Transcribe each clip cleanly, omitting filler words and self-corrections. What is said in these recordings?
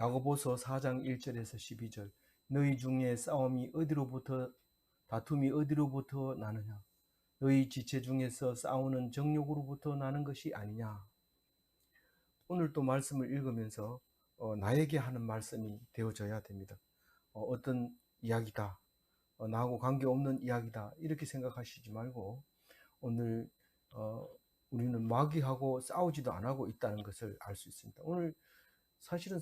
야고보서 4장 1절에서 12절. 너희 중에 다툼이 어디로부터 나느냐? 너희 지체 중에서 싸우는 정욕으로부터 나는 것이 아니냐? 오늘 또 말씀을 읽으면서 나에게 하는 말씀이 되어져야 됩니다. 어떤 이야기다, 나하고 관계없는 이야기다, 이렇게 생각하시지 말고 오늘 우리는 마귀하고 싸우지도 안 하고 있다는 것을 알 수 있습니다. 오늘 사실은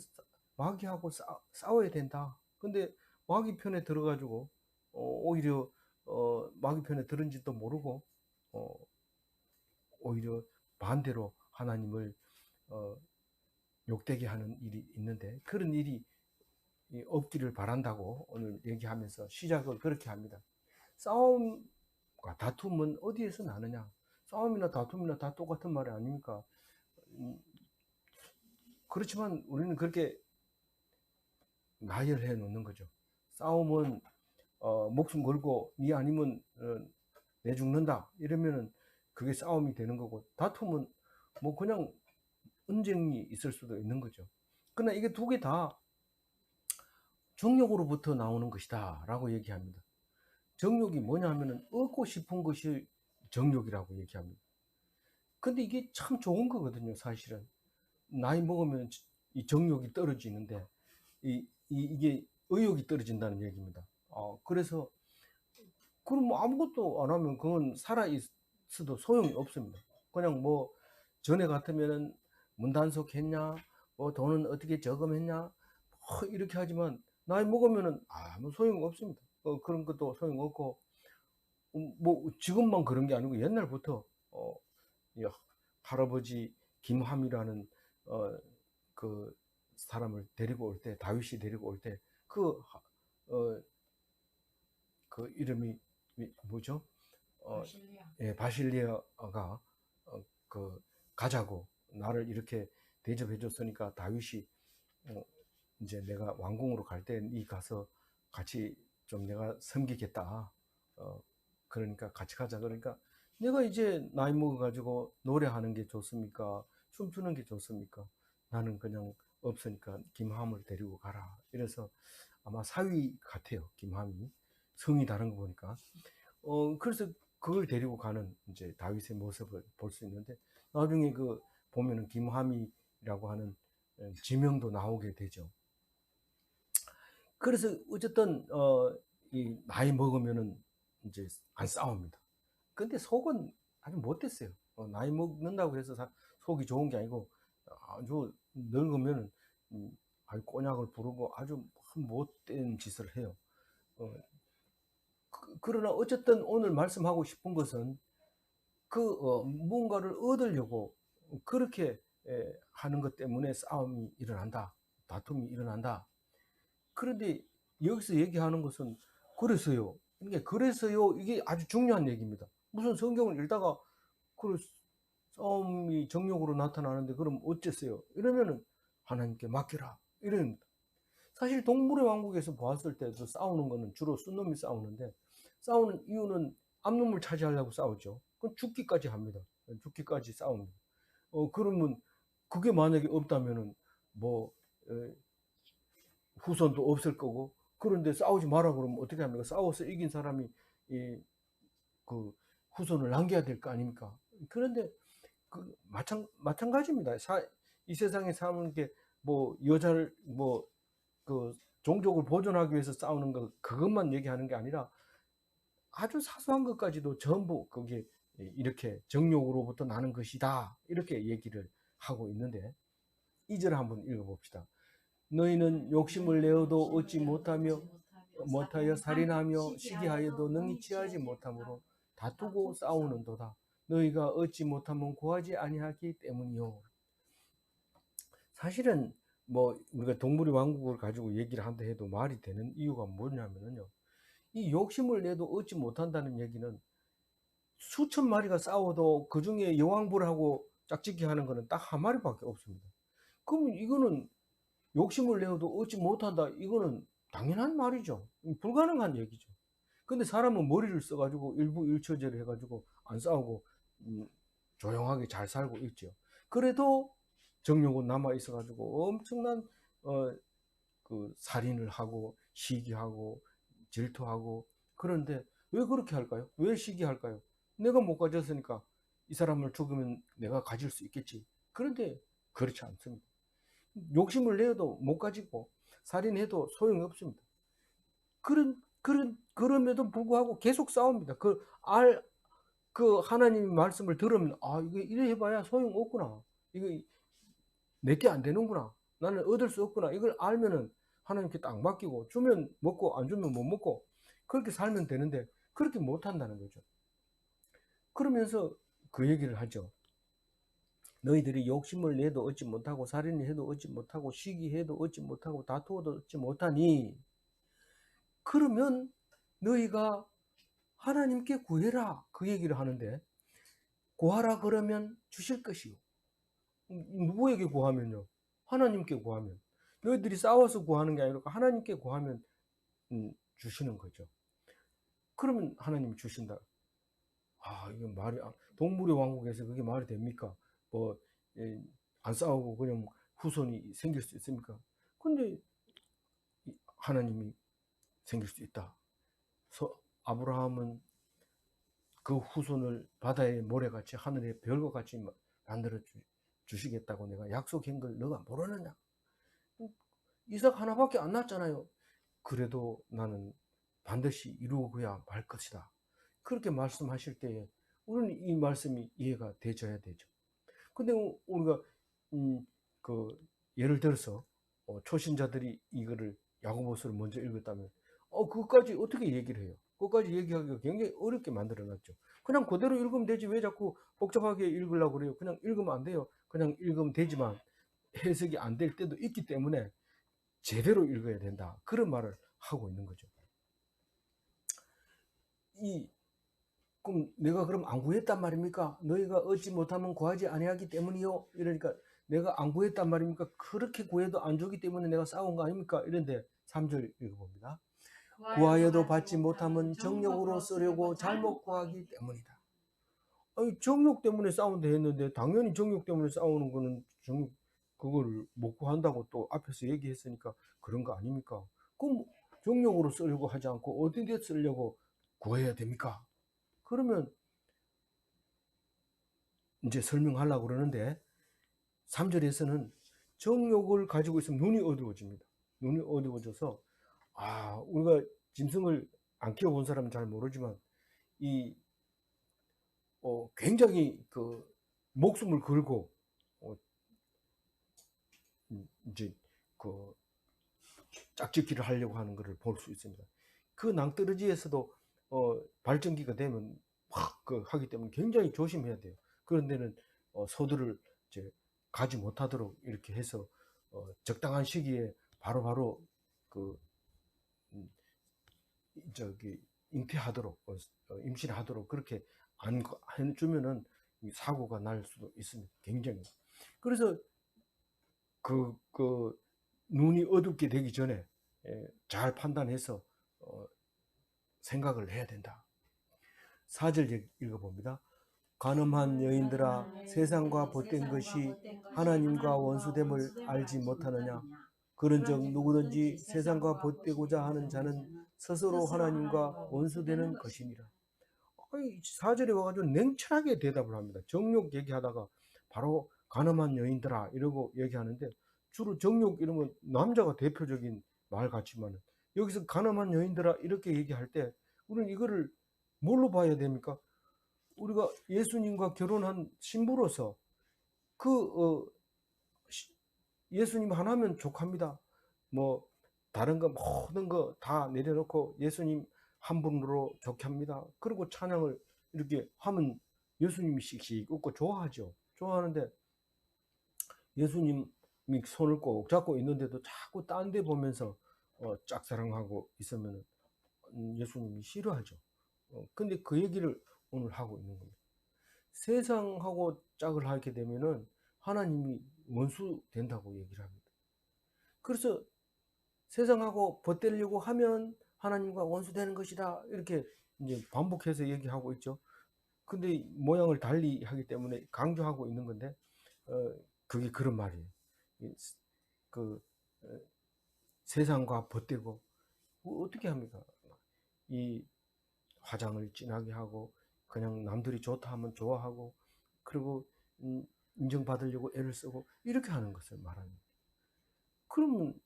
마귀하고 싸워야 된다. 근데 마귀 편에 들어가지고 오히려 마귀 편에 들은지도 모르고 오히려 반대로 하나님을 욕되게 하는 일이 있는데, 그런 일이 없기를 바란다고 오늘 얘기하면서 시작을 그렇게 합니다. 싸움과 다툼은 어디에서 나느냐? 싸움이나 다툼이나 다 똑같은 말이 아닙니까? 그렇지만 우리는 그렇게 나열해 놓는 거죠. 싸움은 목숨 걸고 니 아니면 내 죽는다 이러면은 그게 싸움이 되는 거고, 다툼은 뭐 그냥 언쟁이 있을 수도 있는 거죠. 그러나 이게 두 개 다 정욕으로부터 나오는 것이다 라고 얘기합니다. 정욕이 뭐냐 하면은 얻고 싶은 것이 정욕이라고 얘기합니다. 근데 이게 참 좋은 거거든요. 사실은 나이 먹으면 이 정욕이 떨어지는데 이게 의욕이 떨어진다는 얘기입니다. 그래서 그럼 뭐 아무것도 안 하면 그건 살아 있어도 소용이 없습니다. 그냥 뭐 전에 같으면은 문단속했냐, 뭐 돈은 어떻게 저금했냐, 뭐 이렇게 하지만 나이 먹으면은 아무 소용 없습니다. 그런 것도 소용 없고, 뭐 지금만 그런 게 아니고 옛날부터 할아버지 김함이라는 그 사람을 데리고 올 때, 다윗이 데리고 올 때 그 이름이 뭐죠? 바실리아. 예, 바실리아가 그 가자고 나를 이렇게 대접해 줬으니까 다윗이 이제 내가 왕궁으로 갈 때 네 가서 같이 좀 내가 섬기겠다. 그러니까 같이 가자. 그러니까 내가 이제 나이 먹어가지고 노래하는 게 좋습니까? 춤추는 게 좋습니까? 나는 그냥 없으니까 김함을 데리고 가라. 이래서 아마 사위 같아요. 김함이. 성이 다른 거 보니까. 그래서 그걸 데리고 가는 이제 다윗의 모습을 볼 수 있는데, 나중에 그 보면은 김함이라고 하는 지명도 나오게 되죠. 그래서 어쨌든 이 나이 먹으면은 이제 안 싸웁니다. 근데 속은 아주 못됐어요. 나이 먹는다고 해서 속이 좋은 게 아니고 아주 늙으면은 아주 곤약을 부르고 아주 못된 짓을 해요. 그러나 어쨌든 오늘 말씀하고 싶은 것은 무언가를 얻으려고 그렇게 하는 것 때문에 싸움이 일어난다. 다툼이 일어난다. 그런데 여기서 얘기하는 것은 그래서요. 이게 그래서요. 이게 아주 중요한 얘기입니다. 무슨 성경을 읽다가 그 싸움이 정욕으로 나타나는데 그럼 어째서요? 이러면은 하나님께 맡겨라. 이런, 사실 동물의 왕국에서 보았을 때도 싸우는 거는 주로 쓴 놈이 싸우는데, 싸우는 이유는 암놈을 차지하려고 싸우죠. 그건 죽기까지 합니다. 죽기까지 싸웁니다. 그러면 그게 만약에 없다면은 뭐 후손도 없을 거고, 그런데 싸우지 마라 그러면 어떻게 합니까? 싸워서 이긴 사람이 그 후손을 남겨야 될 거 아닙니까? 그런데 마찬가지입니다. 이 세상에 사는 게 뭐 여자를 뭐 그 종족을 보존하기 위해서 싸우는 거, 그것만 얘기하는 게 아니라 아주 사소한 것까지도 전부 그게 이렇게 정욕으로부터 나는 것이다, 이렇게 얘기를 하고 있는데, 2절 한번 읽어봅시다. 너희는 욕심을 내어도 얻지 못하여 살인하며 시기하여도 능히 취하지 못하므로 다투고 싸우는도다. 너희가 얻지 못하면 구하지 아니하기 때문이요. 사실은 뭐 우리가 동물의 왕국을 가지고 얘기를 한다 해도 말이 되는 이유가 뭐냐면요, 이 욕심을 내도 얻지 못한다는 얘기는 수천 마리가 싸워도 그 중에 여왕벌하고 짝짓기 하는 거는 딱 한 마리밖에 없습니다. 그러면 이거는 욕심을 내어도 얻지 못한다, 이거는 당연한 말이죠. 불가능한 얘기죠. 근데 사람은 머리를 써가지고 일부일처제를 해가지고 안 싸우고 조용하게 잘 살고 있죠. 그래도 정욕은 남아 있어가지고 엄청난 그 살인을 하고 시기하고 질투하고. 그런데 왜 그렇게 할까요? 왜 시기할까요? 내가 못 가졌으니까 이 사람을 죽으면 내가 가질 수 있겠지. 그런데 그렇지 않습니다. 욕심을 내어도 못 가지고 살인해도 소용이 없습니다. 그럼에도 불구하고 계속 싸웁니다. 그 하나님의 말씀을 들으면, 아, 이거 이래 해봐야 소용없구나. 이거 내게 안 되는구나. 나는 얻을 수 없구나. 이걸 알면은 하나님께 딱 맡기고, 주면 먹고 안 주면 못 먹고 그렇게 살면 되는데 그렇게 못 한다는 거죠. 그러면서 그 얘기를 하죠. 너희들이 욕심을 내도 얻지 못하고 살인을 해도 얻지 못하고 시기해도 얻지 못하고 다투어도 얻지 못하니, 그러면 너희가 하나님께 구해라, 그 얘기를 하는데, 구하라 그러면 주실 것이요. 누구에게 구하면요? 하나님께 구하면. 너희들이 싸워서 구하는 게 아니라 하나님께 구하면 주시는 거죠. 그러면 하나님이 주신다. 아, 이건 동물의 왕국에서 그게 말이 됩니까? 뭐, 안 싸우고 그냥 후손이 생길 수 있습니까? 근데 하나님이 생길 수 있다. 아브라함은 그 후손을 바다의 모래같이 하늘의 별과 같이 만들어 주시겠다고 내가 약속한 걸 너가 모르느냐? 이삭 하나밖에 안 낳았잖아요. 그래도 나는 반드시 이루어야 말 것이다. 그렇게 말씀하실 때에 우리는 이 말씀이 이해가 되져야 되죠. 근데 우리가 그 예를 들어서 초신자들이 이거를 야고보서를 먼저 읽었다면 그것까지 어떻게 얘기를 해요? 그것까지 얘기하기가 굉장히 어렵게 만들어놨죠. 그냥 그대로 읽으면 되지 왜 자꾸 복잡하게 읽으려고 그래요? 그냥 읽으면 안 돼요. 그냥 읽으면 되지만 해석이 안 될 때도 있기 때문에 제대로 읽어야 된다. 그런 말을 하고 있는 거죠. 그럼 내가 그럼 안 구했단 말입니까? 너희가 얻지 못하면 구하지 아니하기 때문이요. 이러니까 내가 안 구했단 말입니까? 그렇게 구해도 안 주기 때문에 내가 싸운 거 아닙니까? 이런데 3절 읽어봅니다. 구하여도 받지 못하면 정욕으로 쓰려고 잘못 구하기 때문이다. 아니, 정욕 때문에 싸운다 했는데 당연히 정욕 때문에 싸우는 거는 그거를 못 구한다고 또 앞에서 얘기했으니까 그런 거 아닙니까? 그럼 정욕으로 쓰려고 하지 않고 어디 데 쓰려고 구해야 됩니까? 그러면 이제 설명하려고 그러는데 3절에서는 정욕을 가지고 있으면 눈이 어두워집니다. 눈이 어두워져서 우리가 짐승을 안 키워본 사람은 잘 모르지만 굉장히 그 목숨을 걸고 이제 그 짝짓기를 하려고 하는 것을 볼 수 있습니다. 그 낭떠러지에서도 발전기가 되면 확 하기 때문에 굉장히 조심해야 돼요. 그런 데는 소들을 이제 가지 못하도록 이렇게 해서 적당한 시기에 바로바로 그 잉태하도록 임신하도록 그렇게 안 해주면은 사고가 날 수도 있습니다. 굉장히. 그래서 그 눈이 어둡게 되기 전에 잘 판단해서 생각을 해야 된다. 4절 읽어봅니다. 간음한 여인들아, 세상과 벗된 것이 하나님과 원수됨을 알지 못하느냐? 그런즉 누구든지 세상과 벗되고자 하는 자는 스스로 하나님과 원수되는 것이니라. 4절에 와가지고 냉철하게 대답을 합니다. 정욕 얘기하다가 바로 간음한 여인들아 이러고 얘기하는데, 주로 정욕 이러면 남자가 대표적인 말 같지만 여기서 간음한 여인들아 이렇게 얘기할 때 우리는 이거를 뭘로 봐야 됩니까? 우리가 예수님과 결혼한 신부로서 예수님 하나면 족합니다. 뭐 다른 거 모든 거 다 내려놓고 예수님 한 분으로 족합니다. 그리고 찬양을 이렇게 하면 예수님이 씩씩 웃고 좋아하죠. 좋아하는데 예수님이 손을 꼭 잡고 있는데도 자꾸 딴 데 보면서 짝사랑하고 있으면 예수님이 싫어하죠. 근데 그 얘기를 오늘 하고 있는 겁니다. 세상하고 짝을 하게 되면은 하나님이 원수 된다고 얘기를 합니다. 그래서 세상하고 벗되려고 하면 하나님과 원수 되는 것이다. 이렇게 이제 반복해서 얘기하고 있죠. 근데 모양을 달리 하기 때문에 강조하고 있는 건데, 그게 그런 말이에요. 그 세상과 벗대고 어떻게 합니까? 이 화장을 진하게 하고 그냥 남들이 좋다 하면 좋아하고 그리고 인정받으려고 애를 쓰고 이렇게 하는 것을 말합니다. 그러면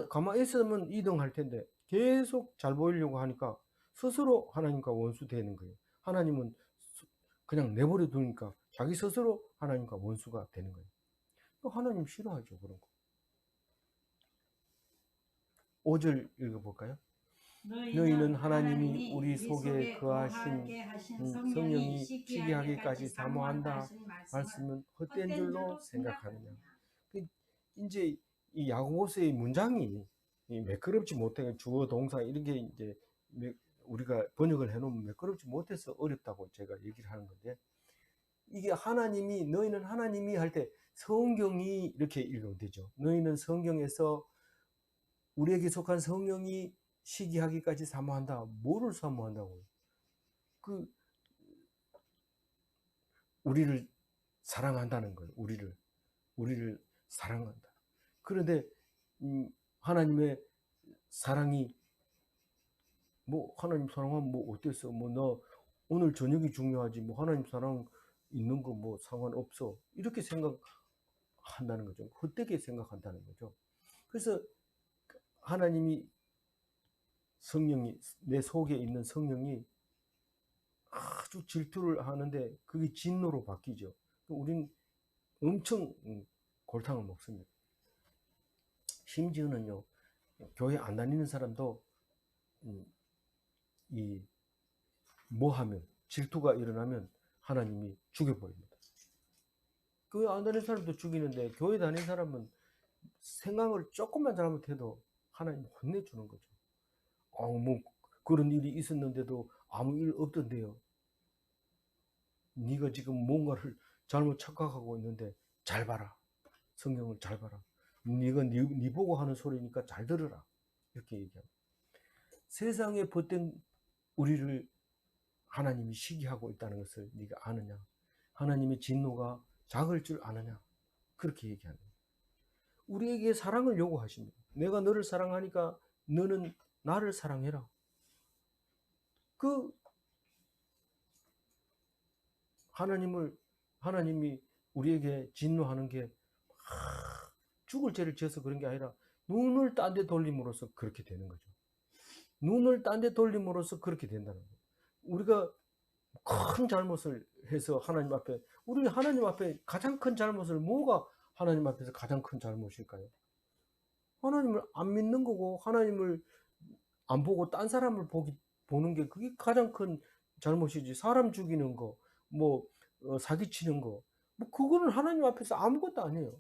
가만히 있으면 2등 할 텐데 계속 잘 보이려고 하니까 스스로 하나님과 원수 되는 거예요. 하나님은 그냥 내버려 두니까 자기 스스로 하나님과 원수가 되는 거예요. 하나님 싫어하죠, 그런 거. 5절 읽어볼까요? 너희는 하나님이 우리 속에 거하신 성령이 시기하기까지 사모한다 말씀은 헛된 줄로 생각하느냐. 이제 이 야고보서의 문장이 매끄럽지 못해 주어 동사 이런 게 이제 우리가 번역을 해놓으면 매끄럽지 못해서 어렵다고 제가 얘기를 하는 건데, 이게 하나님이 너희는 하나님이 할 때 성경이 이렇게 읽으면 되죠. 너희는 성경에서 우리에게 속한 성령이 시기하기까지 사모한다. 뭐를 사모한다고요? 우리를 사랑한다는 거예요. 우리를 사랑한다. 그런데 하나님의 사랑이 하나님 사랑하면 어땠어? 너 오늘 저녁이 중요하지. 하나님 사랑 있는 거 상관없어. 이렇게 생각한다는 거죠. 헛되게 생각한다는 거죠. 그래서 하나님이 성령이 내 속에 있는 성령이 아주 질투를 하는데 그게 진노로 바뀌죠. 우린 엄청 골탕을 먹습니다. 심지어는요, 교회 안 다니는 사람도 하면 질투가 일어나면 하나님이 죽여버립니다. 교회 안 다니는 사람도 죽이는데 교회 다니는 사람은 생각을 조금만 잘못해도 하나님 혼내주는 거죠. 그런 일이 있었는데도 아무 일 없던데요. 네가 지금 뭔가를 잘못 착각하고 있는데 잘 봐라. 성경을 잘 봐라. 네가 네 보고 하는 소리니까 잘 들으라. 이렇게 얘기합니다. 세상에 벗된 우리를 하나님이 시기하고 있다는 것을 네가 아느냐? 하나님의 진노가 작을 줄 아느냐? 그렇게 얘기합니다. 우리에게 사랑을 요구하십니다. 내가 너를 사랑하니까 너는 나를 사랑해라. 하나님이 우리에게 진노하는 게 죽을 죄를 지어서 그런 게 아니라 눈을 딴 데 돌림으로써 그렇게 되는 거죠. 눈을 딴 데 돌림으로써 그렇게 된다는 거예요. 우리가 큰 잘못을 해서 우리 하나님 앞에 가장 큰 잘못을 뭐가 하나님 앞에서 가장 큰 잘못일까요? 하나님을 안 믿는 거고 하나님을 안 보고 딴 사람을 보는 게 그게 가장 큰 잘못이지. 사람 죽이는 거, 사기치는 거, 그거는 하나님 앞에서 아무것도 아니에요.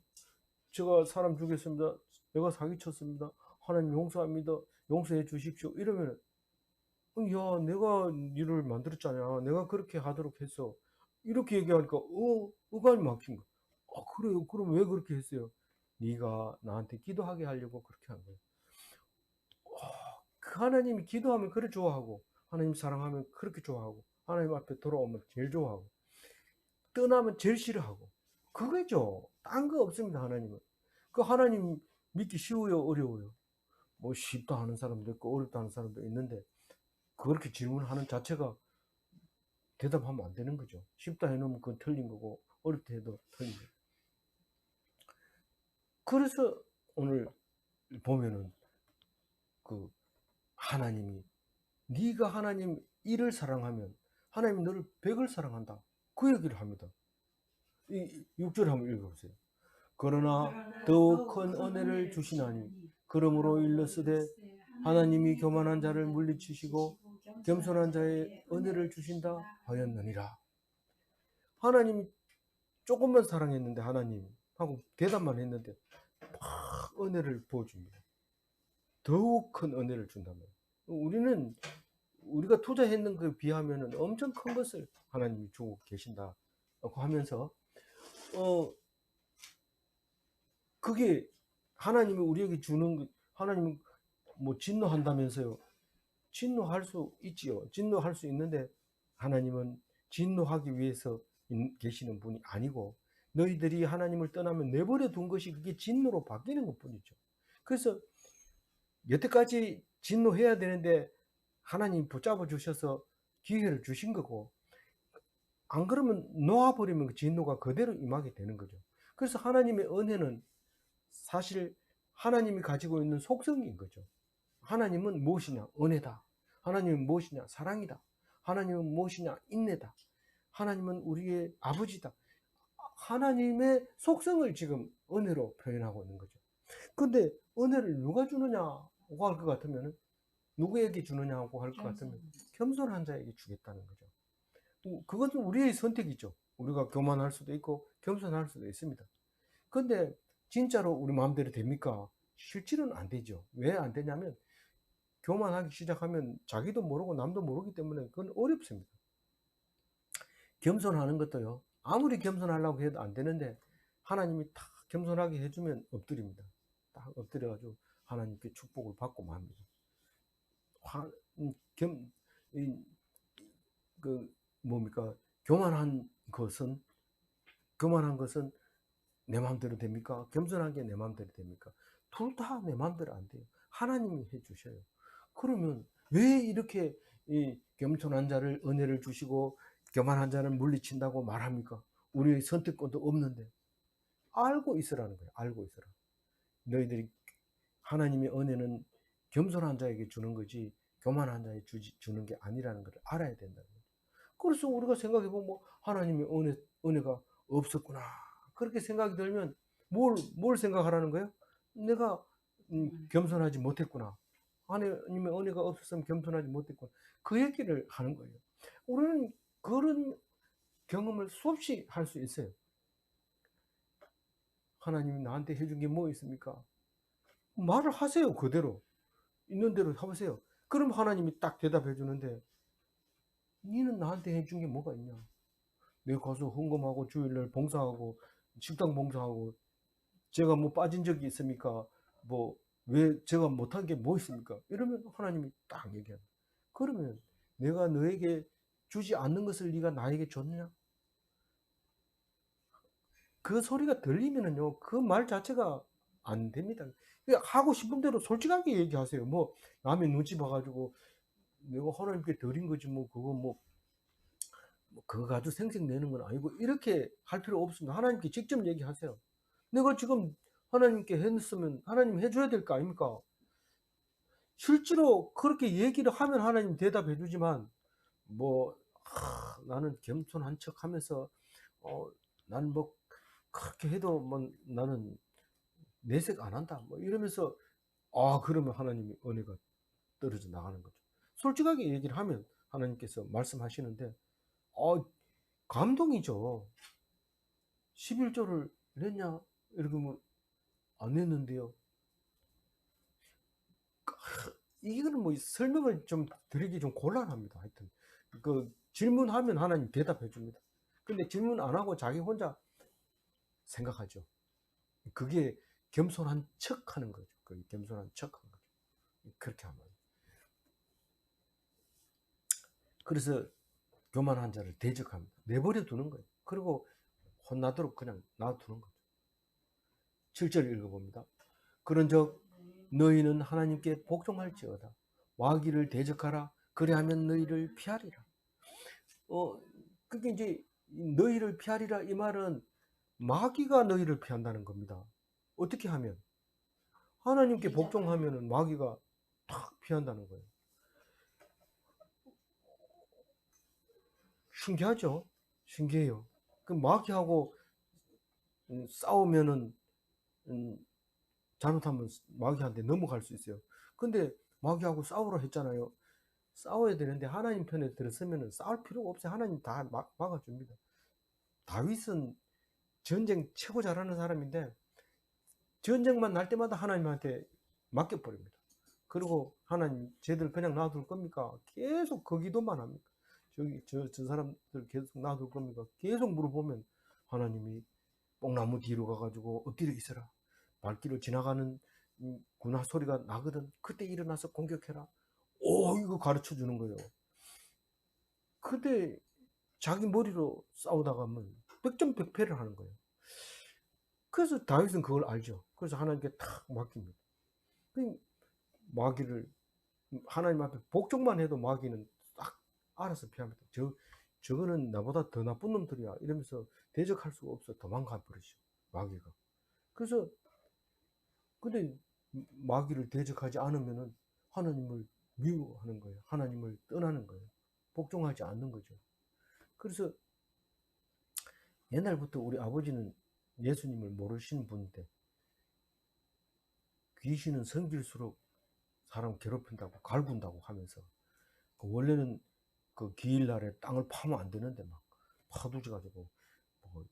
제가 사람 죽였습니다. 내가 사기쳤습니다. 하나님 용서합니다. 용서해 주십시오. 이러면 야, 내가 니를 만들었잖아. 내가 그렇게 하도록 했어. 이렇게 얘기하니까 의관이 막힌 거. 그래요? 그럼 왜 그렇게 했어요? 네가 나한테 기도하게 하려고 그렇게 한 거예요. 그 하나님이 기도하면 그래 좋아하고 하나님 사랑하면 그렇게 좋아하고 하나님 앞에 돌아오면 제일 좋아하고 떠나면 제일 싫어하고 그거죠. 딴 거 없습니다. 하나님은. 그 하나님 믿기 쉬워요? 어려워요? 쉽다 하는 사람도 있고 어렵다 하는 사람도 있는데 그렇게 질문하는 자체가 대답하면 안 되는 거죠. 쉽다 해놓으면 그건 틀린 거고 어렵다 해도 틀린 거예요. 그래서 오늘 보면은 하나님이 네가 하나님 일을 사랑하면 하나님이 너를 100을 사랑한다. 그 얘기를 합니다. 이 6절 한번 읽어보세요. 그러나 더욱 큰 은혜를 주시나니 그러므로 일러스되 하나님이 교만한 자를 물리치시고 겸손한 자의 은혜를 주신다 하였느니라. 하나님이 조금만 사랑했는데 하나님 하고 대답만 했는데 막 은혜를 부어줍니다. 더욱 큰 은혜를 준다면 우리가 투자했는 그 비하면 엄청 큰 것을 하나님이 주고 계신다고 하면서 그게 하나님이 우리에게 주는 하나님은 진노한다면서요. 진노할 수 있지요. 진노할 수 있는데 하나님은 진노하기 위해서 계시는 분이 아니고 너희들이 하나님을 떠나면 내버려 둔 것이 그게 진노로 바뀌는 것뿐이죠. 그래서 여태까지 진노해야 되는데 하나님 붙잡아 주셔서 기회를 주신 거고, 안 그러면 놓아버리면 그 진노가 그대로 임하게 되는 거죠. 그래서 하나님의 은혜는 사실 하나님이 가지고 있는 속성인 거죠. 하나님은 무엇이냐? 은혜다. 하나님은 무엇이냐? 사랑이다. 하나님은 무엇이냐? 인내다. 하나님은 우리의 아버지다. 하나님의 속성을 지금 은혜로 표현하고 있는 거죠. 근데 은혜를 누가 주느냐고 할 것 같으면, 누구에게 주느냐고 할 것 같으면 겸손한 자에게 주겠다는 거죠. 그것은 우리의 선택이죠. 우리가 교만할 수도 있고 겸손할 수도 있습니다. 근데 진짜로 우리 마음대로 됩니까? 실질은 안 되죠. 왜 안 되냐면 교만하기 시작하면 자기도 모르고 남도 모르기 때문에 그건 어렵습니다. 겸손하는 것도요, 아무리 겸손하려고 해도 안 되는데 하나님이 딱 겸손하게 해주면 엎드립니다. 딱 엎드려가지고 하나님께 축복을 받고 맙니다. 겸, 이, 뭡니까? 교만한 것은 내 마음대로 됩니까? 겸손한 게 내 마음대로 됩니까? 둘 다 내 마음대로 안 돼요. 하나님이 해주셔요. 그러면 왜 이렇게 이 겸손한 자를 은혜를 주시고 교만한 자를 물리친다고 말합니까? 우리의 선택권도 없는데. 알고 있으라는 거예요. 알고 있으라. 너희들이 하나님의 은혜는 겸손한 자에게 주는 거지 교만한 자에게 주는 게 아니라는 걸 알아야 된다는 거예요. 그래서 우리가 생각해보면 하나님의 은혜가 없었구나, 그렇게 생각이 들면 뭘 생각하라는 거예요? 내가 겸손하지 못했구나. 하나님의 은혜가 없었으면 겸손하지 못했구나. 그 얘기를 하는 거예요. 우리는 그런 경험을 수없이 할 수 있어요. 하나님이 나한테 해준 게 뭐 있습니까? 말을 하세요. 그대로 있는 대로 해보세요. 그럼 하나님이 딱 대답해 주는데, 니는 나한테 해준 게 뭐가 있냐? 내가 가서 헌금하고 주일날 봉사하고 식당 봉사하고 제가 뭐 빠진 적이 있습니까? 뭐 왜 제가 못한 게 뭐 있습니까? 이러면 하나님이 딱 얘기합니다. 그러면 내가 너에게 주지 않는 것을 네가 나에게 줬느냐? 그 소리가 들리면은요, 그 말 자체가 안 됩니다. 하고 싶은 대로 솔직하게 얘기하세요. 뭐 남의 눈치 봐가지고 내가 하나님께 드린 거지 뭐 그거 그거 가지고 생색내는 건 아니고, 이렇게 할 필요 없습니다. 하나님께 직접 얘기하세요. 내가 지금 하나님께 했으면 하나님 해줘야 될 거 아닙니까? 실제로 그렇게 얘기를 하면 하나님 대답해 주지만, 나는 겸손한 척 하면서 난 뭐 그렇게 해도 뭐 나는 내색 안 한다 뭐 이러면서, 그러면 하나님의 은혜가 떨어져 나가는 거죠. 솔직하게 얘기를 하면 하나님께서 말씀하시는데, 감동이죠. 11조를 냈냐? 이렇게 뭐 안 냈는데요. 이거는 뭐 설명을 좀 드리기 좀 곤란합니다. 하여튼 그 질문하면 하나님 대답해 줍니다. 근데 질문 안 하고 자기 혼자 생각하죠. 그게 겸손한 척 하는 거죠. 그게 겸손한 척 하는 거죠. 그렇게 하면. 그래서 교만한 자를 대적합니다. 내버려 두는 거예요. 그리고 혼나도록 그냥 놔두는 거죠. 7절 읽어봅니다. 그런즉 너희는 하나님께 복종할지어다. 마귀를 대적하라. 그리하면 너희를 피하리라. 그게 이제 너희를 피하리라, 이 말은 마귀가 너희를 피한다는 겁니다. 어떻게 하면? 하나님께 복종하면은 마귀가 탁 피한다는 거예요. 신기하죠? 신기해요. 그 마귀하고 싸우면은 잘못하면 마귀한테 넘어갈 수 있어요. 근데 마귀하고 싸우라 했잖아요. 싸워야 되는데 하나님 편에 들었으면 싸울 필요가 없어요. 하나님 다 막아줍니다. 다윗은 전쟁 최고 잘하는 사람인데 전쟁만 날 때마다 하나님한테 맡겨버립니다. 그리고 하나님 쟤들 그냥 놔둘 겁니까? 계속 그 기도만 합니다. 저 사람들 계속 놔둘 겁니까? 계속 물어보면 하나님이 뽕나무 뒤로 가가지고 엎드려 있어라. 발길을 지나가는 군화 소리가 나거든. 그때 일어나서 공격해라. 이거 가르쳐 주는 거예요. 근데 자기 머리로 싸우다가 면 백전백패를 하는 거예요. 그래서 다윗은 그걸 알죠. 그래서 하나님께 탁 맡깁니다. 마귀를 하나님 앞에 복종만 해도 마귀는 딱 알아서 피합니다. 저거는 나보다 더 나쁜 놈들이야 이러면서 대적할 수가 없어 도망가 버리죠 마귀가. 그래서 근데 마귀를 대적하지 않으면은 하나님을 미워하는 거예요. 하나님을 떠나는 거예요. 복종하지 않는 거죠. 그래서 옛날부터 우리 아버지는 예수님을 모르시는 분인데 귀신은 섬길수록 사람 괴롭힌다고 갈군다고 하면서 원래는 그 기일날에 땅을 파면 안 되는데 막 파두지 가지고 뭐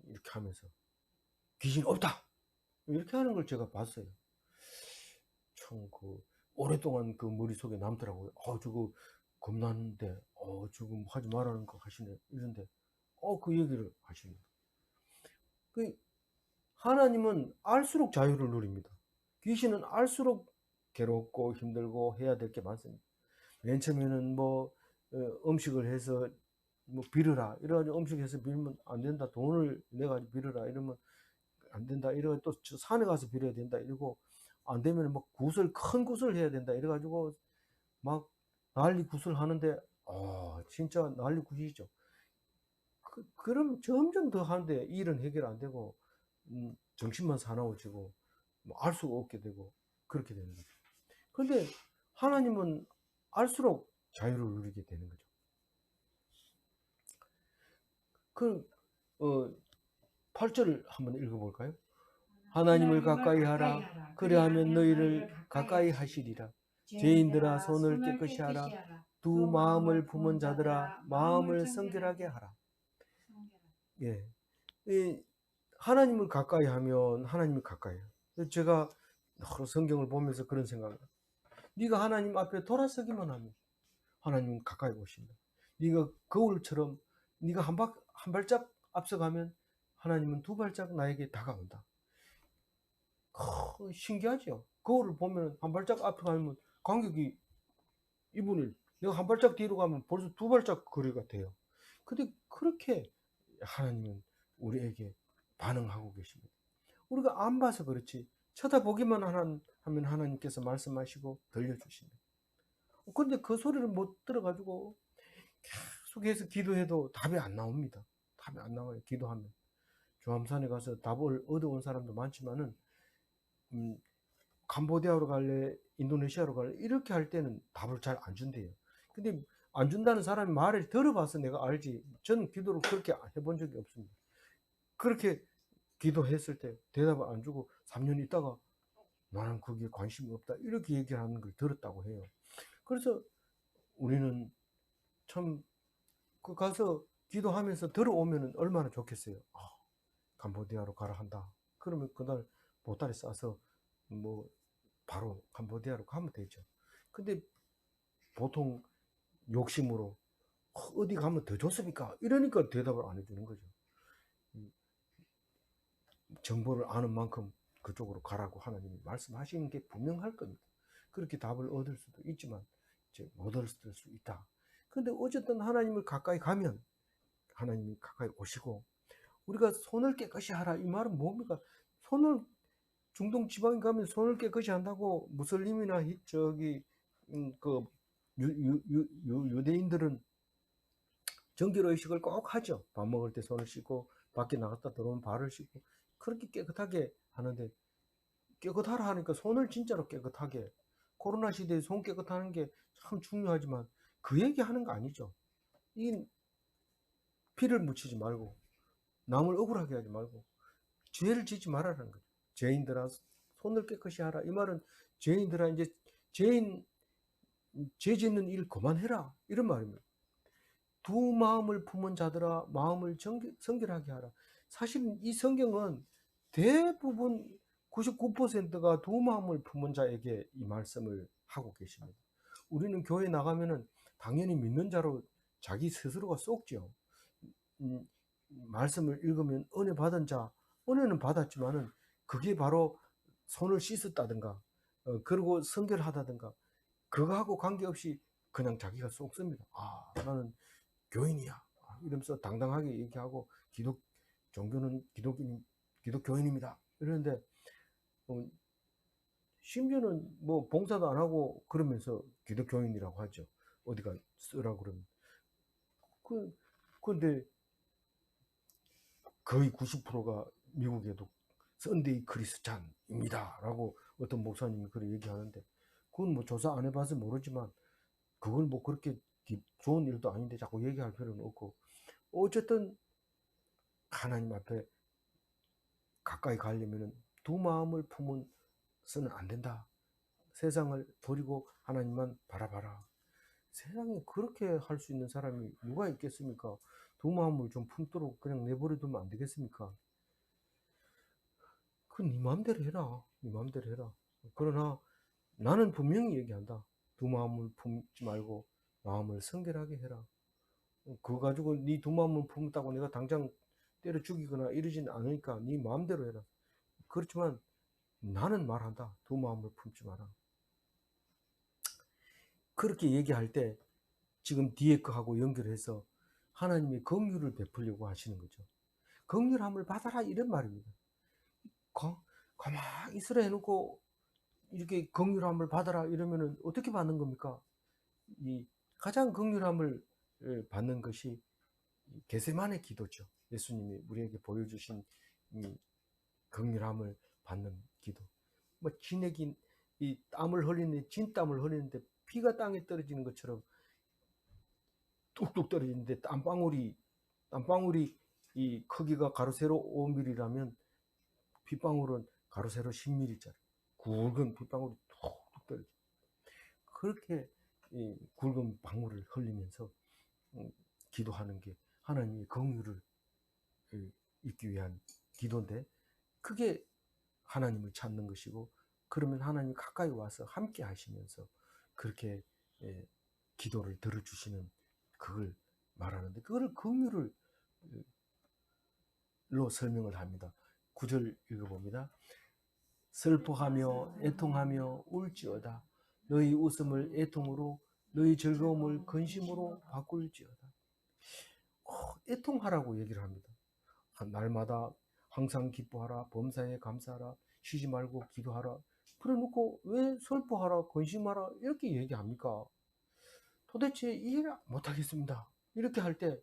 이렇게 하면서 귀신 없다 이렇게 하는 걸 제가 봤어요. 참 그 오랫동안 그 머릿속에 남더라고요. 저거 겁나는데 지금 하지 말라는 거 하시네 이런데 그 얘기를 하십니다. 그 하나님은 알수록 자유를 누립니다. 귀신은 알수록 괴롭고 힘들고 해야 될 게 많습니다. 맨 처음에는 뭐 음식을 해서 뭐 빌으라 이래가지고 음식해서 빌면 안 된다, 돈을 내가 빌으라 이러면 안 된다, 이래가지고 또 산에 가서 빌어야 된다 이러고 안 되면 막 큰 굿을 해야 된다 이래가지고 막 난리 굿을 하는데 진짜 난리 굿이죠. 그럼 점점 더 하는데 일은 해결 안 되고 정신만 사나워지고 뭐 알 수가 없게 되고 그렇게 되는 거죠. 근데 하나님은 알수록 자유를 누리게 되는 거죠. 그 8절을 한번 읽어볼까요? 하나님을 가까이 하라. 그리하면 너희를 가까이 하시리라. 죄인들아 손을 깨끗이 하라. 두 마음을 품은 자들아 마음을 성결하게 하라. 예, 하나님을 가까이 하면 하나님이 가까이 해요. 제가 여러 성경을 보면서 그런 생각을 해요. 네가 하나님 앞에 돌아서기만 하면 하나님은 가까이 오신다. 네가 거울처럼 네가 한 발짝 앞서가면 하나님은 두 발짝 나에게 다가온다. 신기하죠. 거울을 보면 한 발짝 앞에 가면 간격이 2분의 1. 내가 한 발짝 뒤로 가면 벌써 두 발짝 거리가 돼요. 근데 그렇게 하나님은 우리에게 반응하고 계십니다. 우리가 안 봐서 그렇지 쳐다보기만 하면 하나님께서 말씀하시고 들려주십니다. 근데 그 소리를 못 들어가지고 계속해서 기도해도 답이 안 나옵니다. 답이 안 나와요. 기도하면. 조암산에 가서 답을 얻어온 사람도 많지만은 캄보디아로 갈래, 인도네시아로 갈래 이렇게 할 때는 답을 잘 안 준대요. 근데 안 준다는 사람이 말을 들어봐서 내가 알지 저는 기도를 그렇게 해본 적이 없습니다. 그렇게 기도했을 때 대답을 안 주고 3년 있다가 나는 거기에 관심이 없다 이렇게 얘기하는 걸 들었다고 해요. 그래서 우리는 참 그 가서 기도하면서 들어오면 얼마나 좋겠어요. 캄보디아로 가라 한다. 그러면 그날 보따리 싸서 뭐 바로 캄보디아로 가면 되죠. 근데 보통 욕심으로 어디 가면 더 좋습니까? 이러니까 대답을 안 해주는 거죠. 정보를 아는 만큼 그쪽으로 가라고 하나님이 말씀하시는 게 분명할 겁니다. 그렇게 답을 얻을 수도 있지만 이제 못 얻을 수도 있다. 근데 어쨌든 하나님을 가까이 가면 하나님이 가까이 오시고 우리가 손을 깨끗이 하라 이 말은 뭡니까? 손을 중동 지방에 가면 손을 깨끗이 한다고 무슬림이나 저기 그 유대인들은 정결의식을 꼭 하죠. 밥 먹을 때 손을 씻고 밖에 나갔다 들어오면 발을 씻고 그렇게 깨끗하게 하는데 깨끗하라 하니까 손을 진짜로 깨끗하게 코로나 시대에 손 깨끗하는 게 참 중요하지만 그 얘기 하는 거 아니죠. 이 피를 묻히지 말고 남을 억울하게 하지 말고 죄를 짓지 말라는 거죠. 죄인들아 손을 깨끗이 하라. 이 말은 죄인들아 이제 죄 짓는 일 그만해라 이런 말입니다. 두 마음을 품은 자들아 마음을 성결하게 하라. 사실 이 성경은 대부분 99%가 두 마음을 품은 자에게 이 말씀을 하고 계십니다. 우리는 교회 나가면은 당연히 믿는 자로 자기 스스로가 쏙죠. 말씀을 읽으면 은혜 받은 자, 은혜는 받았지만은 그게 바로 손을 씻었다든가, 그리고 성결하다든가, 그거하고 관계없이 그냥 자기가 쏙습니다. 나는 교인이야. 이러면서 당당하게 얘기하고 종교는 기독인 기독교인입니다. 이러는데 심지어는 뭐 봉사도 안 하고 그러면서 기독교인이라고 하죠. 어디가 쓰라 그러면. 근데 거의 90%가 미국에도 썬데이 크리스찬입니다. 라고 어떤 목사님이 그렇게 얘기하는데, 그건 뭐 조사 안 해봐서 모르지만, 그건 뭐 그렇게 좋은 일도 아닌데 자꾸 얘기할 필요는 없고, 어쨌든 하나님 앞에 가까이 가려면은 두 마음을 품어서는 안 된다. 세상을 버리고 하나님만 바라봐라. 세상에 그렇게 할 수 있는 사람이 누가 있겠습니까? 두 마음을 좀 품도록 그냥 내버려 두면 안 되겠습니까? 그건 네 마음대로 해라. 네 마음대로 해라. 그러나 나는 분명히 얘기한다. 두 마음을 품지 말고 마음을 성결하게 해라. 그거 가지고 네 두 마음을 품었다고 내가 당장 때려 죽이거나 이러진 않으니까 네 마음대로 해라. 그렇지만 나는 말한다. 두 마음을 품지 마라. 그렇게 얘기할 때 지금 뒤에 거하고 연결해서 하나님이 긍휼을 베풀려고 하시는 거죠. 긍휼함을 받아라 이런 말입니다. 가만히 있으라 해놓고 이렇게 긍휼함을 받아라 이러면은 어떻게 받는 겁니까? 이 가장 긍휼함을 받는 것이 겟세마네 기도죠. 예수님이 우리에게 보여주신 이 긍휼함을 받는 기도. 뭐 진액이 이 땀을 흘리는데 진땀을 흘리는데 피가 땅에 떨어지는 것처럼 뚝뚝 떨어지는데 땀방울이 이 크기가 가로 세로 5mm라면 빗방울은 가로 세로 10mm짜리 굵은 빗방울이 툭툭 떨어져. 그렇게 이 굵은 방울을 흘리면서 기도하는 게 하나님의 긍휼을 잊기 위한 기도인데, 그게 하나님을 찾는 것이고, 그러면 하나님이 가까이 와서 함께 하시면서 그렇게 기도를 들어주시는, 그걸 말하는데, 그거를 긍휼로 설명을 합니다. 9절 읽어봅니다. 슬퍼하며 애통하며 울지어다. 너희 웃음을 애통으로 너희 즐거움을 근심으로 바꿀지어다. 애통하라고 얘기를 합니다. 날마다 항상 기뻐하라, 범사에 감사하라, 쉬지 말고 기도하라. 그래 놓고 왜 슬퍼하라, 근심하라 이렇게 얘기합니까? 도대체 이해 못하겠습니다. 이렇게 할 때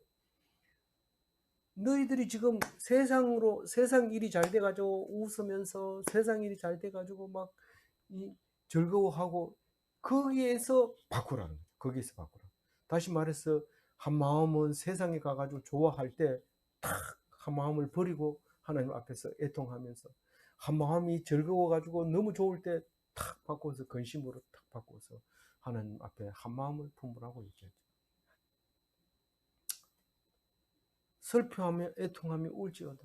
너희들이 지금 세상 일이 잘 돼가지고 웃으면서 세상 일이 잘 돼가지고 막 즐거워하고 거기에서 바꾸라는 거예요. 거기에서 바꾸라. 다시 말해서 한 마음은 세상에 가가지고 좋아할 때 탁 한 마음을 버리고 하나님 앞에서 애통하면서, 한 마음이 즐거워가지고 너무 좋을 때 탁 바꿔서 근심으로 탁 바꿔서 하나님 앞에 한 마음을 품으라고 얘기하죠. 슬퍼하며 애통하며 울지어다.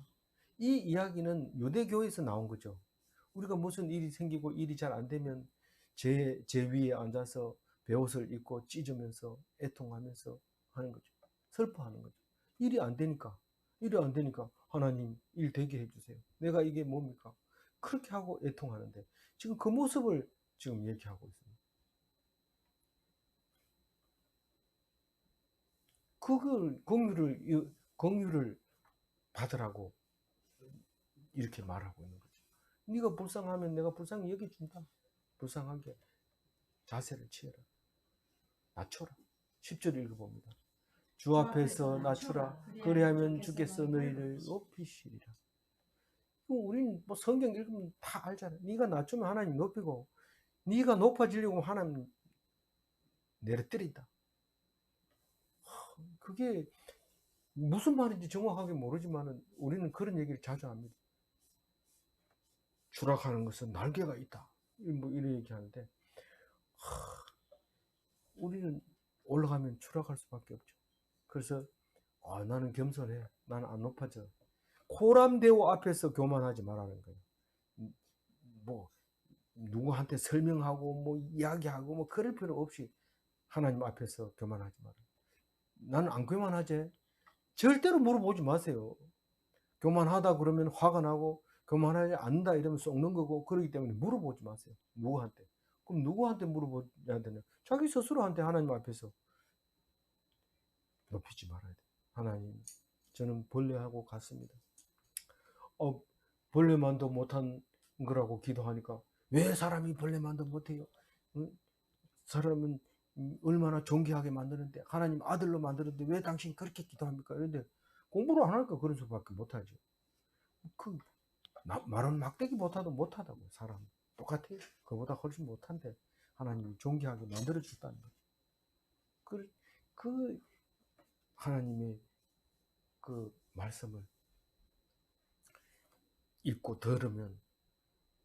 이 이야기는 유대교에서 나온 거죠. 우리가 무슨 일이 생기고 일이 잘 안 되면 제 위에 앉아서 베옷을 입고 찢으면서 애통하면서 하는 거죠. 슬퍼하는 거죠. 일이 안 되니까 하나님 일 되게 해주세요. 내가 이게 뭡니까? 그렇게 하고 애통하는데 지금 그 모습을 지금 얘기하고 있습니다. 그걸 긍휼을 받으라고 이렇게 말하고 있는 거죠. 네가 불쌍하면 내가 불쌍히 여겨준다. 불쌍하게 자세를 취해라. 낮춰라. 10절 읽어봅니다. 주 앞에서 낮추라. 그리하면 주께서 너희를 높이시리라. 우리는 뭐 성경 읽으면 다 알잖아요. 네가 낮추면 하나님 높이고, 네가 높아지려고 하나님 내려뜨린다. 그게 무슨 말인지 정확하게 모르지만 우리는 그런 얘기를 자주 합니다. 추락하는 것은 날개가 있다. 뭐 이런 얘기하는데, 우리는 올라가면 추락할 수밖에 없죠. 그래서 나는 겸손해. 나는 안 높아져. 코람대오 앞에서 교만하지 말라는 거예요. 뭐 누구한테 설명하고 뭐 이야기하고 뭐 그럴 필요 없이 하나님 앞에서 교만하지 마라. 나는 안 교만하지? 절대로 물어보지 마세요. 교만하다 그러면 화가 나고 교만하지 않는다 이러면 썩는 거고, 그러기 때문에 물어보지 마세요. 누구한테. 그럼 누구한테 물어봐야 되냐? 자기 스스로한테 하나님 앞에서 높이지 말아야 돼. 하나님, 저는 벌레하고 같습니다. 벌레만도 못한 거라고 기도하니까 왜 사람이 벌레만도 못해요? 응? 사람은 얼마나 존귀하게 만드는데 하나님 아들로 만드는데 왜 당신이 그렇게 기도합니까? 그런데 공부를 안 하니까 그런 수밖에 못하죠. 그 말은 막대기 못하도 못하다고 사람 똑같아요. 그보다 훨씬 못한데 하나님이 존귀하게 만들어 줬다는 거죠. 그 하나님의 그 말씀을 읽고 들으면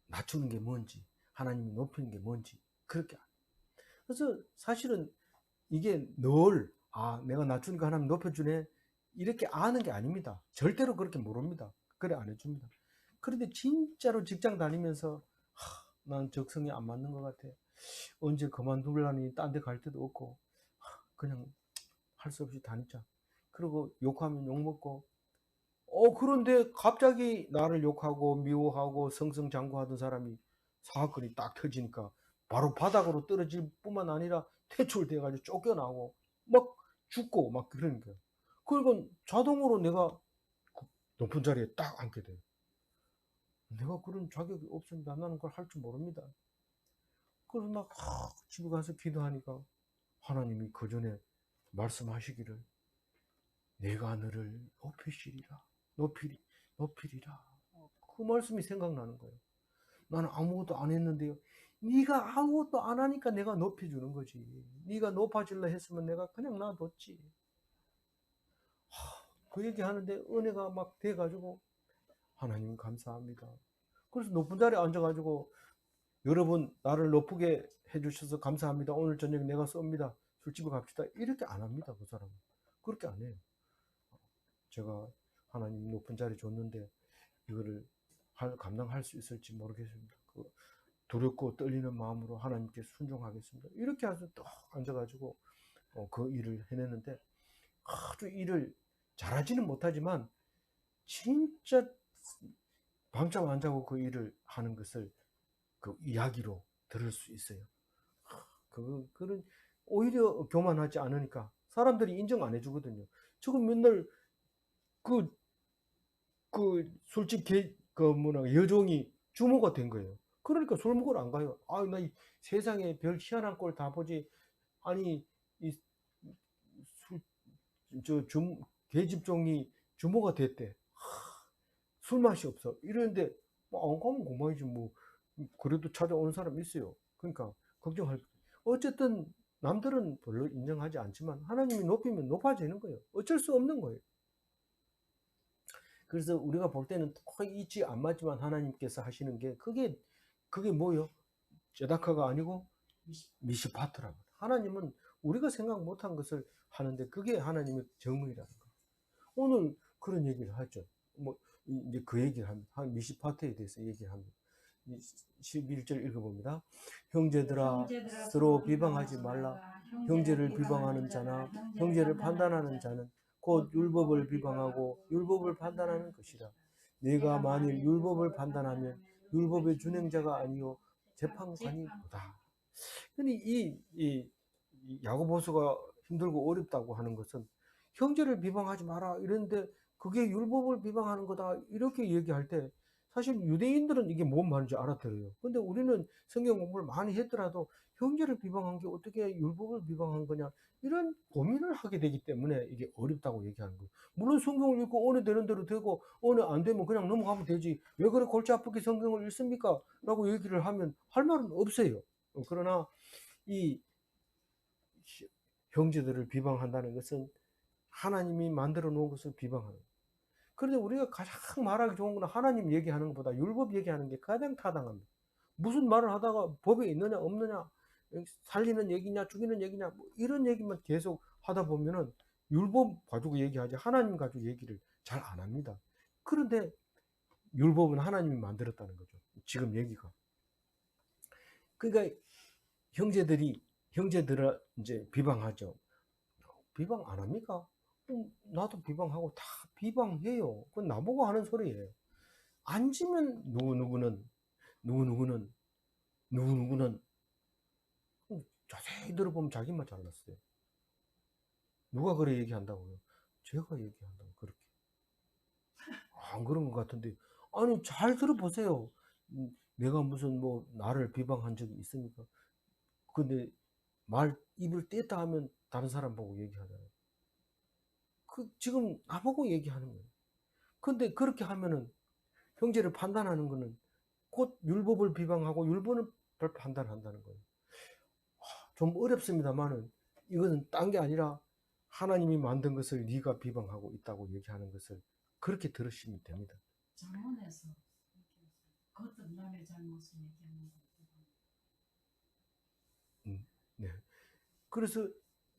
낮추는 게 뭔지 하나님이 높이는 게 뭔지 그렇게 그래서 사실은 이게 늘 내가 낮추니까 하나님 높여주네 이렇게 아는 게 아닙니다. 절대로 그렇게 모릅니다. 그래 안 해줍니다. 그런데 진짜로 직장 다니면서 난 적성이 안 맞는 것 같아. 언제 그만둘라니 딴 데 갈 데도 없고 그냥 할 수 없이 다니자. 그리고 욕하면 욕먹고 그런데 갑자기 나를 욕하고 미워하고 승승장구하던 사람이 사건이 딱 터지니까 바로 바닥으로 떨어질 뿐만 아니라 퇴출돼가지고 쫓겨나고 막 죽고 막 그러는 거예요. 그러니까 자동으로 내가 그 높은 자리에 딱 앉게 돼요. 내가 그런 자격이 없습니다. 나는 그걸 할 줄 모릅니다. 그래서 막 집에 가서 기도하니까 하나님이 그 전에 말씀하시기를 내가 너를 높이시리라 높이리라 그 말씀이 생각나는 거예요. 나는 아무것도 안 했는데요. 네가 아무것도 안 하니까 내가 높여주는 거지. 네가 높아질라 했으면 내가 그냥 놔뒀지. 그 얘기하는데 은혜가 막 돼가지고 하나님 감사합니다. 그래서 높은 자리에 앉아가지고 여러분 나를 높게 해주셔서 감사합니다. 오늘 저녁 내가 쏩니다. 술집에 갑시다. 이렇게 안 합니다. 그 사람은. 그렇게 안 해요. 제가 하나님 높은 자리 줬는데 이거를 감당할 수 있을지 모르겠습니다. 두렵고 떨리는 마음으로 하나님께 순종하겠습니다. 이렇게 해서 딱 앉아가지고 그 일을 해내는데 아주 일을 잘하지는 못하지만 진짜 밤잠 안 자고 그 일을 하는 것을 그 이야기로 들을 수 있어요. 그런 오히려 교만하지 않으니까 사람들이 인정 안 해주거든요. 지금 맨날 그, 술집 여종이 주모가 된 거예요. 그러니까 술 먹으러 안 가요. 나 이 세상에 별 희한한 꼴 다 보지. 아니, 이 술, 계집종이 주모가 됐대. 술 맛이 없어. 이러는데, 뭐, 안 가면 그만이지, 뭐. 그래도 찾아오는 사람 있어요. 그러니까, 걱정할, 어쨌든, 남들은 별로 인정하지 않지만, 하나님이 높이면 높아지는 거예요. 어쩔 수 없는 거예요. 그래서 우리가 볼 때는 이치 안 맞지만 하나님께서 하시는 게, 그게 뭐요? 제다카가 아니고, 미시파트라고. 하나님은 우리가 생각 못한 것을 하는데, 그게 하나님의 정의라는 거예요. 오늘 그런 얘기를 하죠. 뭐 이제 그 얘기를 한 미시파트에 대해서 얘기를 합니다. 11절 읽어봅니다. 형제들아 서로 비방하지 말라. 형제를 비방하는 자나 형제를 판단하는 자는 곧 율법을 비방하고 율법을 판단하는 것이라. 네가 만일 율법을 판단하면 율법의 준행자가 아니요 재판관이로다. 근데 이 야고보서가 힘들고 어렵다고 하는 것은 형제를 비방하지 마라 이런데 그게 율법을 비방하는 거다 이렇게 얘기할 때 사실 유대인들은 이게 뭔 말인지 알아들어요. 근데 우리는 성경 공부를 많이 했더라도 형제를 비방한 게 어떻게 율법을 비방한 거냐 이런 고민을 하게 되기 때문에 이게 어렵다고 얘기하는 거예요. 물론 성경을 읽고 어느 되는 대로 되고 어느 안 되면 그냥 넘어가면 되지 왜 그래 골치 아프게 성경을 읽습니까? 라고 얘기를 하면 할 말은 없어요. 그러나 이 형제들을 비방한다는 것은 하나님이 만들어 놓은 것을 비방하는 거예요. 그런데 우리가 가장 말하기 좋은 건 하나님 얘기하는 것보다 율법 얘기하는 게 가장 타당합니다. 무슨 말을 하다가 법에 있느냐 없느냐 살리는 얘기냐 죽이는 얘기냐 뭐 이런 얘기만 계속 하다 보면은 율법 가지고 얘기하지 하나님 가지고 얘기를 잘 안 합니다. 그런데 율법은 하나님이 만들었다는 거죠. 지금 얘기가. 그러니까 형제들을 이제 비방하죠. 비방 안 합니까? 나도 비방하고 다 비방해요. 그건 나보고 하는 소리예요. 앉으면 누구누구는 누구누구는 자세히 들어보면 자기만 잘났어요. 누가 그래 얘기한다고요? 제가 얘기한다고 그렇게. 안 그런 것 같은데 아니 잘 들어보세요. 내가 무슨 뭐 나를 비방한 적이 있습니까? 근데 말 입을 뗐다 하면 다른 사람 보고 얘기하잖아요. 지금 나보고 얘기하는 거예요. 근데 그렇게 하면은 형제를 판단하는 거는 곧 율법을 비방하고 율법을 판단한다는 거예요. 좀 어렵습니다만은 이거는 딴 게 아니라 하나님이 만든 것을 네가 비방하고 있다고 얘기하는 것을 그렇게 들으시면 됩니다. 장원에서 겉은 남의 잘못을 얘기하는 거. 네. 그래서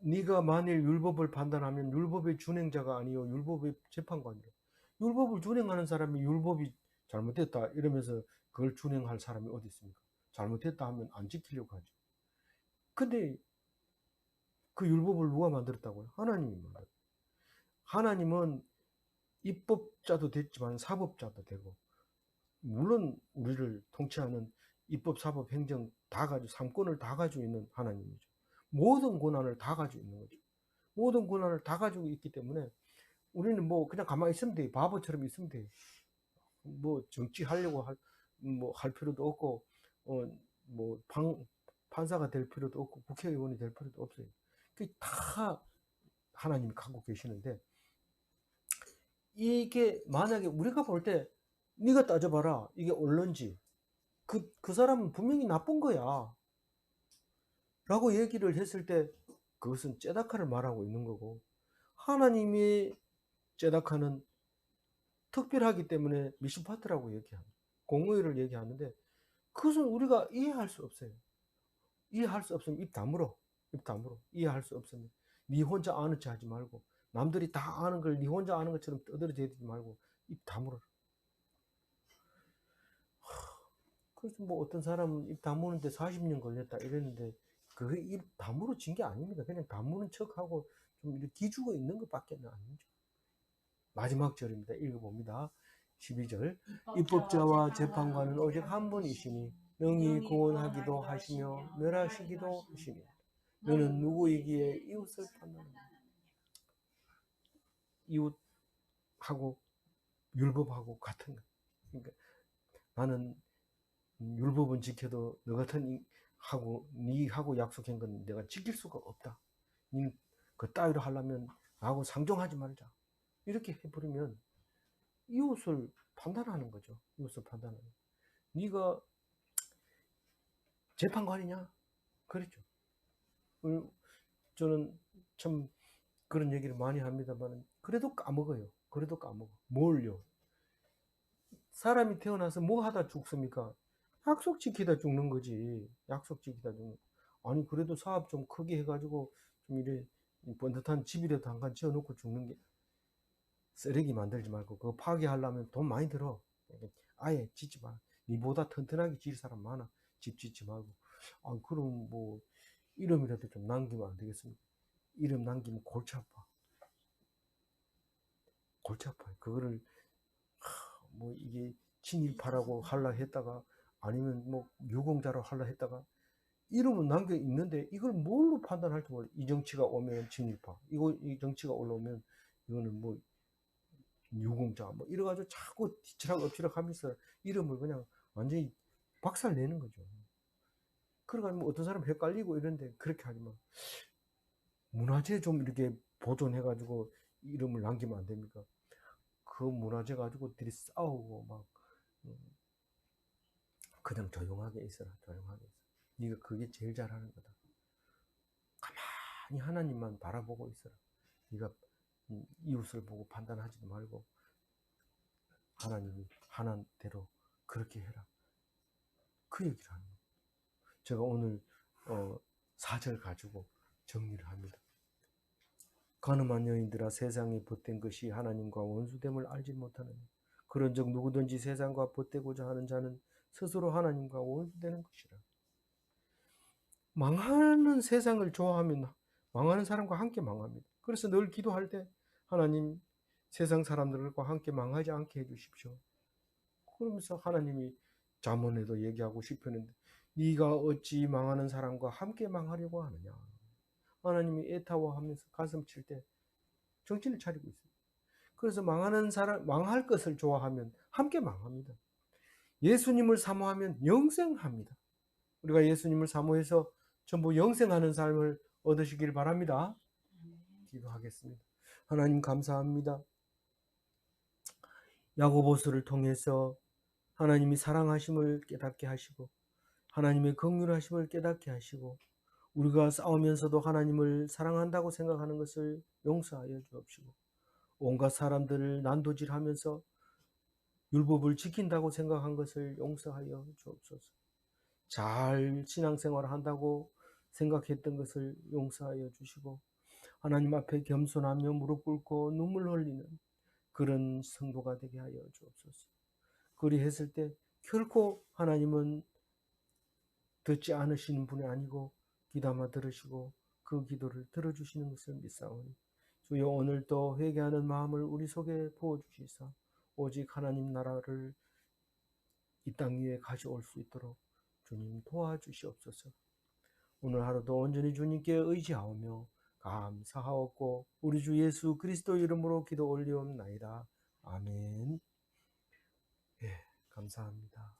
네가 만일 율법을 판단하면 율법의 준행자가 아니요 율법의 재판관이라. 율법을 준행하는 사람이 율법이 잘못됐다 이러면서 그걸 준행할 사람이 어디 있습니까? 잘못됐다 하면 안 지키려고 하죠. 근데 그 율법을 누가 만들었다고요? 하나님이 만들었어요. 하나님은 입법자도 됐지만 사법자도 되고, 물론 우리를 통치하는 입법, 사법, 행정 다 가지고, 삼권을 다 가지고 있는 하나님이죠. 모든 권한을 다 가지고 있는 거죠. 모든 권한을 다 가지고 있기 때문에 우리는 뭐 그냥 가만히 있으면 돼. 바보처럼 있으면 돼. 뭐 정치하려고 할 필요도 없고, 뭐 판사가 될 필요도 없고, 국회의원이 될 필요도 없어요. 그게 다 하나님이 갖고 계시는데, 이게 만약에 우리가 볼 때 네가 따져봐라 이게 옳는지 그 사람은 분명히 나쁜 거야 라고 얘기를 했을 때 그것은 째다카를 말하고 있는 거고, 하나님이 째다카는 특별하기 때문에 미슈파트라고 얘기합니다. 공의를 얘기하는데 그것은 우리가 이해할 수 없어요. 이해할 수 없으면 입 다물어. 입 다물어. 이해할 수 없으면 네 혼자 아는 체 하지 말고, 남들이 다 아는 걸 네 혼자 아는 것처럼 떠들어대지 말고 입 다물어. 그래서 뭐 어떤 사람은 입 다무는데 40년 걸렸다 이랬는데 그게 입 다물어진 게 아닙니다. 그냥 다무는 척하고 좀 이렇게 기죽어 있는 것밖에 아니죠. 마지막 절입니다. 읽어봅니다. 12절. 입법자와 재판관은 오직 한 분이시니 능히 구원하기도 하시며 멸하시기도 하시니 너는 누구이기에 이웃을 판단하느냐. 이웃하고 율법하고 같은 거. 그러니까 나는 율법은 지켜도 너 같은 니하고 약속한 건 내가 지킬 수가 없다. 니 그 따위로 하려면 나하고 상종하지 말자. 이렇게 해버리면 이웃을 판단하는 거죠. 이웃을 판단하는. 네가 재판관이냐? 그렇죠. 저는 참 그런 얘기를 많이 합니다만 그래도 까먹어요. 그래도 까먹어. 뭘요? 사람이 태어나서 뭐 하다 죽습니까? 약속 지키다 죽는 거지. 약속 지키다 죽는. 아니 그래도 사업 좀 크게 해가지고 좀 이래 번듯한 집이라도 한 칸 지어놓고 죽는 게, 쓰레기 만들지 말고 그거 파괴하려면 돈 많이 들어. 아예 짓지 마. 니보다 튼튼하게 지을 사람 많아. 집 짓지 말고. 아 그럼 뭐 이름이라도 좀 남기면 안 되겠습니까? 이름 남기면 골치 아파. 골치 아파요. 그거를 뭐 이게 친일파라고 할라 했다가 아니면 뭐 유공자로 할라 했다가 이름은 남겨 있는데 이걸 뭘로 판단할지 몰라. 이 정치가 오면 친일파, 이 정치가 올라오면 이거는 뭐 유공자 뭐 이래가지고 자꾸 뒤치락 엎치락 하면서 이름을 그냥 완전히 박살 내는 거죠. 그러니까 뭐 어떤 사람 헷갈리고 이런데 그렇게 하지 마. 문화재 좀 이렇게 보존해가지고 이름을 남기면 안 됩니까? 그 문화재 가지고 들이 싸우고 막 그냥 조용하게 있어라. 조용하게 있어. 네가 그게 제일 잘하는 거다. 가만히 하나님만 바라보고 있어라. 네가 이웃을 보고 판단하지도 말고 하나님이 하는 대로 그렇게 해라. 그 얘기를 하는 거예요. 제가 오늘 4절 가지고 정리를 합니다. 가늠한 여인들아, 세상이 벗된 것이 하나님과 원수됨을 알지 못하느냐. 그런즉 누구든지 세상과 벗되고자 하는 자는 스스로 하나님과 원수되는 것이라. 망하는 세상을 좋아하면 망하는 사람과 함께 망합니다. 그래서 늘 기도할 때 하나님, 세상 사람들과 함께 망하지 않게 해주십시오. 그러면서 하나님이 잠언에도 얘기하고 싶었는데 네가 어찌 망하는 사람과 함께 망하려고 하느냐. 하나님이 애타워하면서 가슴 칠 때 정신을 차리고 있어요. 그래서 망하는 사람, 망할 것을 좋아하면 함께 망합니다. 예수님을 사모하면 영생합니다. 우리가 예수님을 사모해서 전부 영생하는 삶을 얻으시길 바랍니다. 기도하겠습니다. 하나님 감사합니다. 야고보서를 통해서 하나님이 사랑하심을 깨닫게 하시고 하나님의 긍휼하심을 깨닫게 하시고 우리가 싸우면서도 하나님을 사랑한다고 생각하는 것을 용서하여 주옵시고 온갖 사람들을 난도질하면서 율법을 지킨다고 생각한 것을 용서하여 주옵소서. 잘 신앙생활을 한다고 생각했던 것을 용서하여 주시고 하나님 앞에 겸손하며 무릎 꿇고 눈물 흘리는 그런 성도가 되게 하여 주옵소서. 그리했을 때 결코 하나님은 듣지 않으시는 분이 아니고 귀담아 들으시고 그 기도를 들어주시는 것을 믿사오니 주여 오늘도 회개하는 마음을 우리 속에 부어주시사 오직 하나님 나라를 이 땅 위에 가져올 수 있도록 주님 도와주시옵소서. 오늘 하루도 온전히 주님께 의지하오며 감사하옵고 우리 주 예수 그리스도 이름으로 기도 올리옵나이다. 아멘. 예, 감사합니다.